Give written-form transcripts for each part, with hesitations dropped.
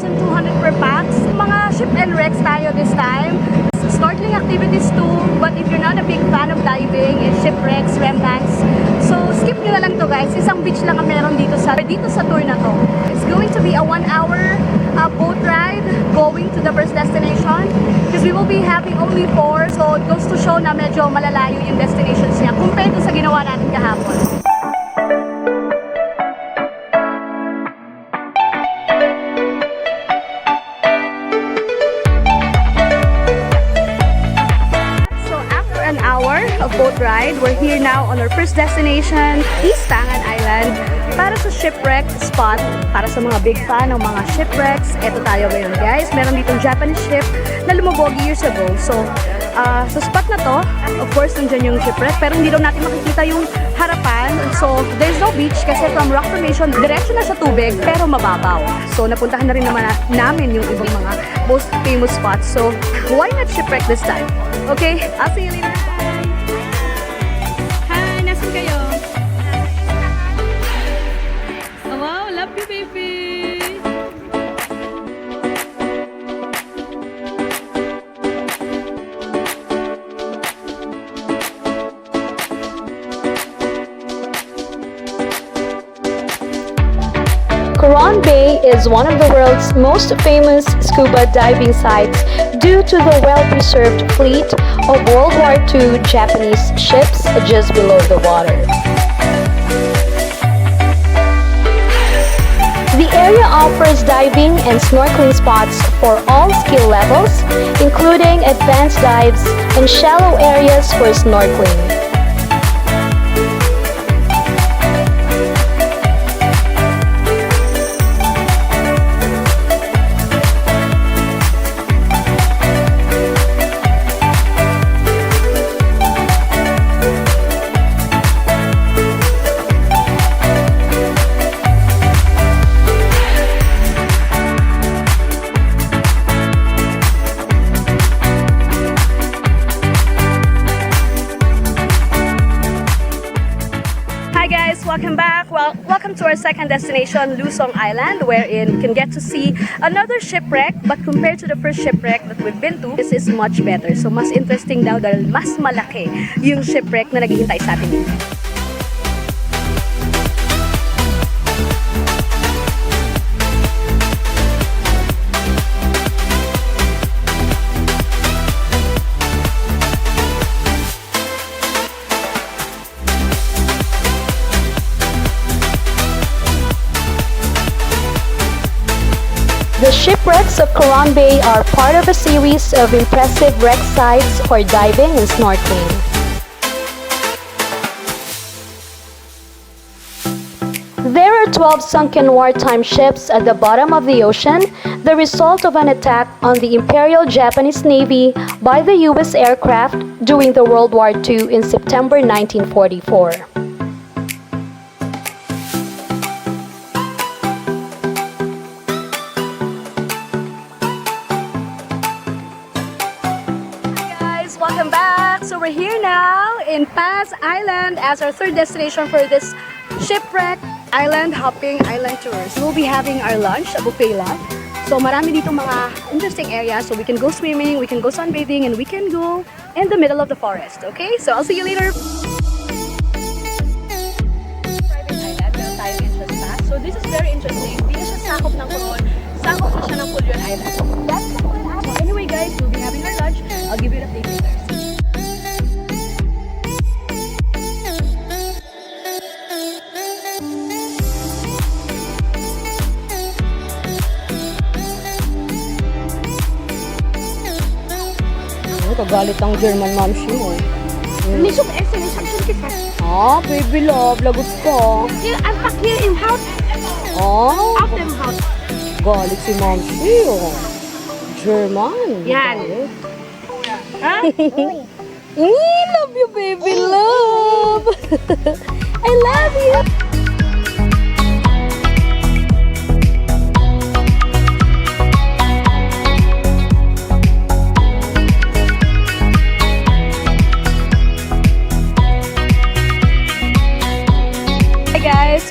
1,200 per pax. Mga ship and wrecks tayo this time. Snorkeling activities too, but if you're not a big fan of diving and shipwrecks, remnants, so skip nyo na lang to guys. Isang beach lang ang meron dito sa tour na to. It's going to be a 1-hour boat ride going to the first destination because we will be having only 4, so it goes to show na medyo malalayo yung destinations niya compared to sa ginawa natin kahapon. Boat ride. We're here now on our first destination, East Tangat Island, para sa shipwreck spot. Para sa mga big fan ng mga shipwrecks, eto tayo ngayon guys. Meron ditong Japanese ship na lumubog years ago. So, sa spot na to, of course, nandyan yung shipwreck, pero hindi daw natin makikita yung harapan. So, there's no beach kasi from rock formation, diretso na sa tubig, pero mababaw. So, napuntahan na rin naman namin yung ibang mga most famous spots. So, why not shipwreck this time? Okay, I'll see you later. Kayo. Oh, wow, love you, baby. Coron Bay is one of the world's most famous scuba diving sites due to the well-preserved fleet of World War II Japanese ships just below the water. The area offers diving and snorkeling spots for all skill levels, including advanced dives and shallow areas for snorkeling. Welcome back. Well, welcome to our second destination, Lusong Island, wherein you can get to see another shipwreck. But compared to the first shipwreck that we've been to, this is much better. So, mas interesting daw dahil mas malaki yung shipwreck na naghihintay sa atin dito. The shipwrecks of Coron Bay are part of a series of impressive wreck sites for diving and snorkeling. There are 12 sunken wartime ships at the bottom of the ocean, the result of an attack on the Imperial Japanese Navy by the U.S. aircraft during the World War II in September 1944. Welcome back! So we're here now in Paz Island as our third destination for this shipwreck island hopping island tours. We'll be having our lunch, a buffet lunch. So marami dito mga interesting areas, so we can go swimming, we can go sunbathing, and we can go in the middle of the forest. Okay? So I'll see you later! Private island, meron tayong entrance pass. So this is very interesting. Hindi na siya sakop ng Coron. Sakop na siya ng Pulyon Island. That's the cool app. So anyway guys, we'll be having our lunch. I'll give you an update later. Kagalit ang German momshi mo. Nisok excellent sanction kita. Ah, baby love, lagot ka. Here, I'm back here in house. Oh, Out them house. galit si momshi. Oh. German. Yan. Ha? Love you, baby love. I love you.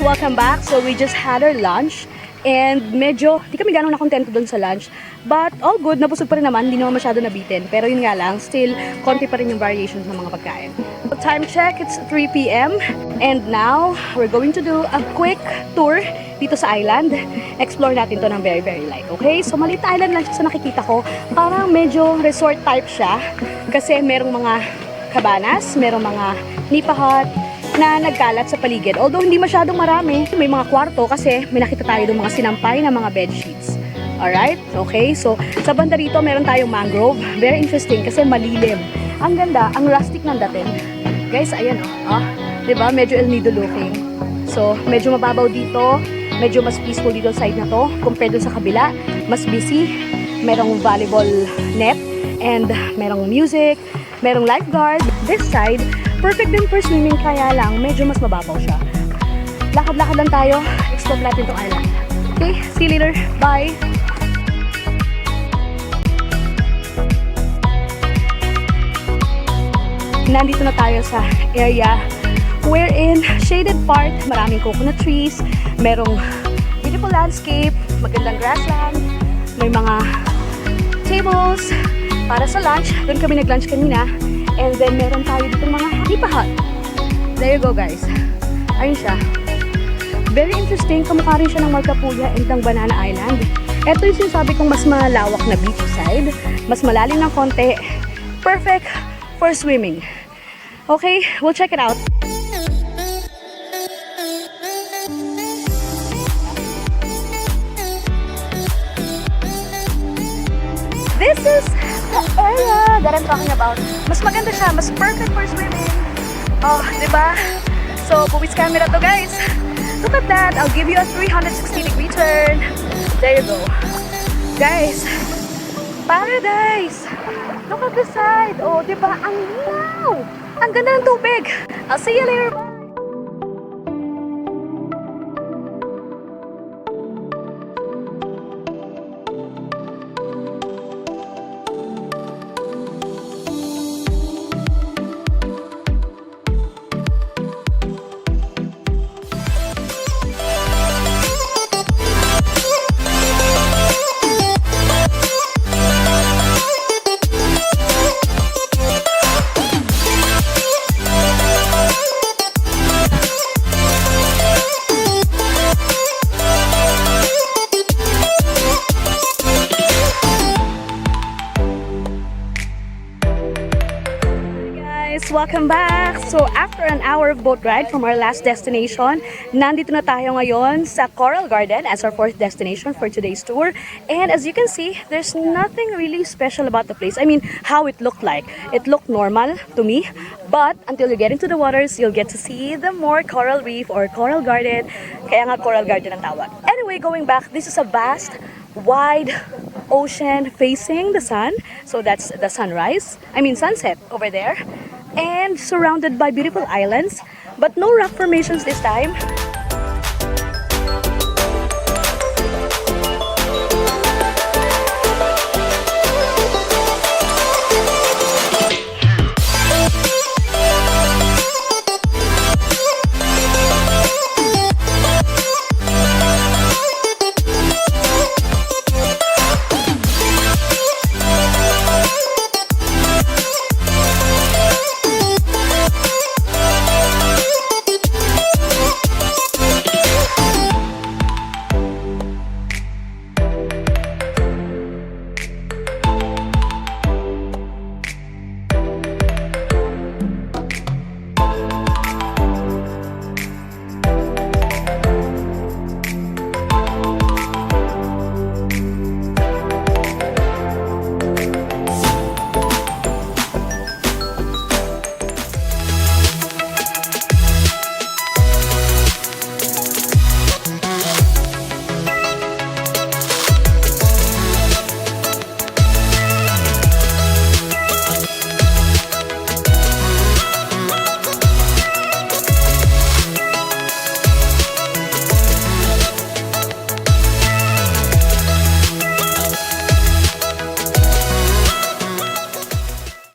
Welcome back. So we just had our lunch And medyo, di kami ganun nakontento dun sa lunch. But all good, nabusog pa rin naman, hindi naman masyado nabitin. Pero yun nga lang, still, konti pa rin yung variations ng mga pagkain. Time check, it's 3 p.m. And now, we're going to do a quick tour dito sa island. Explore natin to ng very, very light. Okay? So, maliit na island lang siya sa nakikita ko. Parang medyo resort type siya. Kasi merong mga cabanas, merong mga nipa hut, na nagkalat sa paligid. Although hindi masyadong marami, may mga kwarto kasi may nakita tayo ng mga sinampay na mga bed sheets. Alright? Okay, so sa banda rito meron tayong mangrove. Very interesting kasi malilim. Ang ganda, ang rustic ng dating. Guys, ayan oh. Diba? Medyo El Nido looking. So, medyo mababaw dito. Medyo mas peaceful dito side na to. Compared sa kabila, mas busy. Merong volleyball net and merong music. Merong lifeguard. This side, perfect din for swimming, kaya lang medyo mas mababaw siya. Lakad-lakad lang tayo, explore natin itong island. Okay, see you later. Bye! Nandito na tayo sa area wherein shaded part, maraming coconut trees, merong beautiful landscape, magandang grassland, may mga tables para sa lunch. Doon kami nag-lunch kanina. And then, meron tayo dito mga nipa hut. There you go, guys. Ayun siya. Very interesting. Kamukha rin siya ng Malcapuya and ng Banana Island. Ito yung sinasabi kong mas malawak na beach side. Mas malalim ng konti. Perfect for swimming. Okay, we'll check it out. This is the area that I'm talking about. Mas maganda siya, mas perfect for swimming. Oh, diba? So, buwis camera to, guys. Look at that. I'll give you a 360-degree turn. There you go. Guys, paradise. Look at the side. Oh, diba? Ang linaw. Ang ganda ng tubig. I'll see you later. Bye. Welcome back! So after an hour of boat ride from our last destination, nandito na tayo ngayon sa Coral Garden as our fourth destination for today's tour. And as you can see, there's nothing really special about the place. I mean, how it looked like. It looked normal to me, but until you get into the waters, you'll get to see the more coral reef or coral garden. Kaya nga Coral Garden ang tawag. Anyway, going back, this is a vast, wide ocean facing the sun. So that's the sunset over there. And surrounded by beautiful islands, but no rock formations this time.